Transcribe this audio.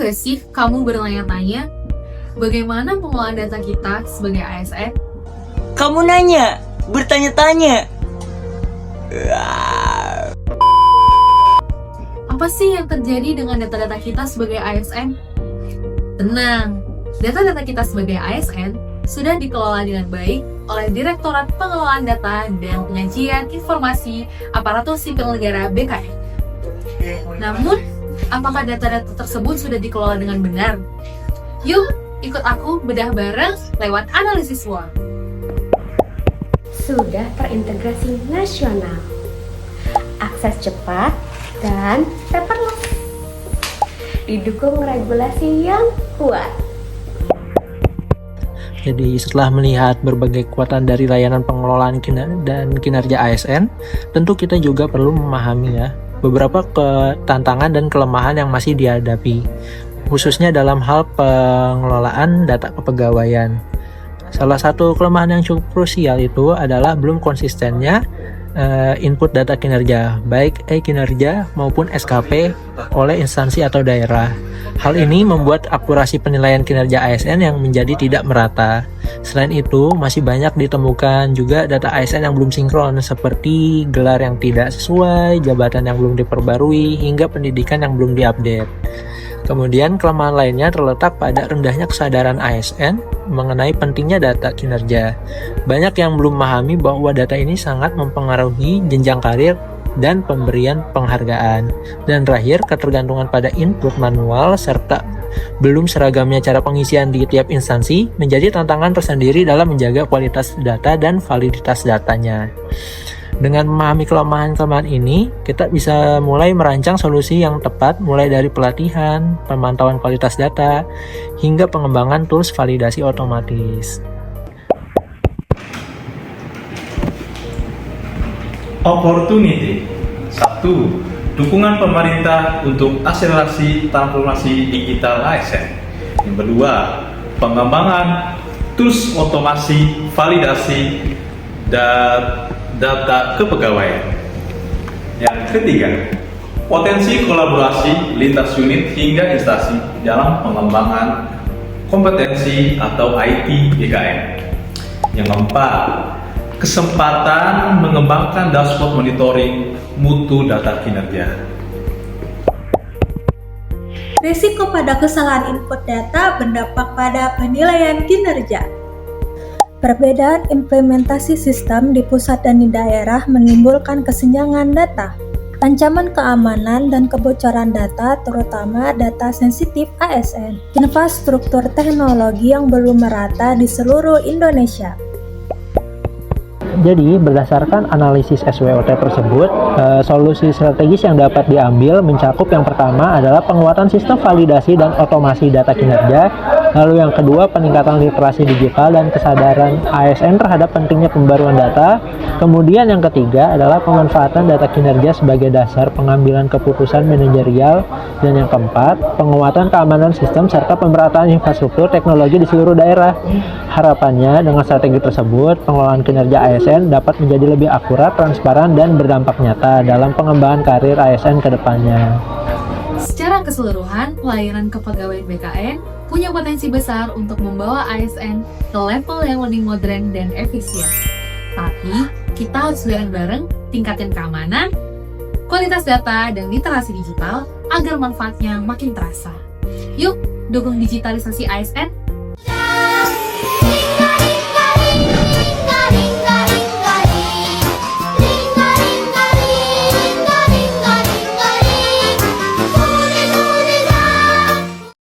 nggak sih kamu bertanya-tanya bagaimana pengelolaan data kita sebagai ASN? Kamu nanya, bertanya-tanya. Apa sih yang terjadi dengan data-data kita sebagai ASN? Tenang, data-data kita sebagai ASN sudah dikelola dengan baik oleh Direktorat Pengelolaan Data dan Penyajian Informasi Aparatur Sipil Negara BKN. Namun, apakah data-data tersebut sudah dikelola dengan benar? Yuk, ikut aku bedah bareng lewat analisis SWOT. Sudah terintegrasi nasional, akses cepat, dan paperless. Didukung regulasi yang kuat. Jadi setelah melihat berbagai kekuatan dari layanan pengelolaan dan kinerja ASN, tentu kita juga perlu memahami beberapa tantangan dan kelemahan yang masih dihadapi, khususnya dalam hal pengelolaan data kepegawaian. Salah satu kelemahan yang cukup krusial itu adalah belum konsistennya input data kinerja, baik e-kinerja maupun SKP oleh instansi atau daerah. Hal ini membuat akurasi penilaian kinerja ASN yang menjadi tidak merata. Selain itu, masih banyak ditemukan juga data ASN yang belum sinkron, seperti gelar yang tidak sesuai, jabatan yang belum diperbarui, hingga pendidikan yang belum diupdate. Kemudian kelemahan lainnya terletak pada rendahnya kesadaran ASN mengenai pentingnya data kinerja. Banyak yang belum memahami bahwa data ini sangat mempengaruhi jenjang karir dan pemberian penghargaan. Dan terakhir, ketergantungan pada input manual serta belum seragamnya cara pengisian di tiap instansi menjadi tantangan tersendiri dalam menjaga kualitas data dan validitas datanya. Dengan memahami kelemahan-kelemahan ini, kita bisa mulai merancang solusi yang tepat mulai dari pelatihan, pemantauan kualitas data, hingga pengembangan tools validasi otomatis. Opportunity. 1. Dukungan pemerintah untuk akselerasi transformasi digital ASN. Yang kedua, pengembangan tools otomasi, validasi, dan data kepegawaian. Yang ketiga, potensi kolaborasi lintas unit hingga instansi dalam pengembangan kompetensi atau IT BKN. Yang keempat, kesempatan mengembangkan dashboard monitoring mutu data kinerja. Risiko pada kesalahan input data berdampak pada penilaian kinerja. Perbedaan implementasi sistem di pusat dan di daerah menimbulkan kesenjangan data. Ancaman keamanan dan kebocoran data, terutama data sensitif ASN. Infrastruktur teknologi yang belum merata di seluruh Indonesia. Jadi, berdasarkan analisis SWOT tersebut, solusi strategis yang dapat diambil mencakup yang pertama adalah penguatan sistem validasi dan otomasi data kinerja, lalu yang kedua peningkatan literasi digital dan kesadaran ASN terhadap pentingnya pembaruan data, kemudian yang ketiga adalah pemanfaatan data kinerja sebagai dasar pengambilan keputusan manajerial, dan yang keempat, penguatan keamanan sistem serta pemerataan infrastruktur teknologi di seluruh daerah. Harapannya dengan strategi tersebut, pengelolaan kinerja ASN dapat menjadi lebih akurat, transparan, dan berdampak nyata dalam pengembangan karir ASN ke depannya. Secara keseluruhan, pelayanan kepegawaian BKN punya potensi besar untuk membawa ASN ke level yang lebih modern dan efisien. Tapi, kita harus bareng-bareng tingkatin keamanan, kualitas data, dan literasi digital agar manfaatnya makin terasa. Yuk, dukung digitalisasi ASN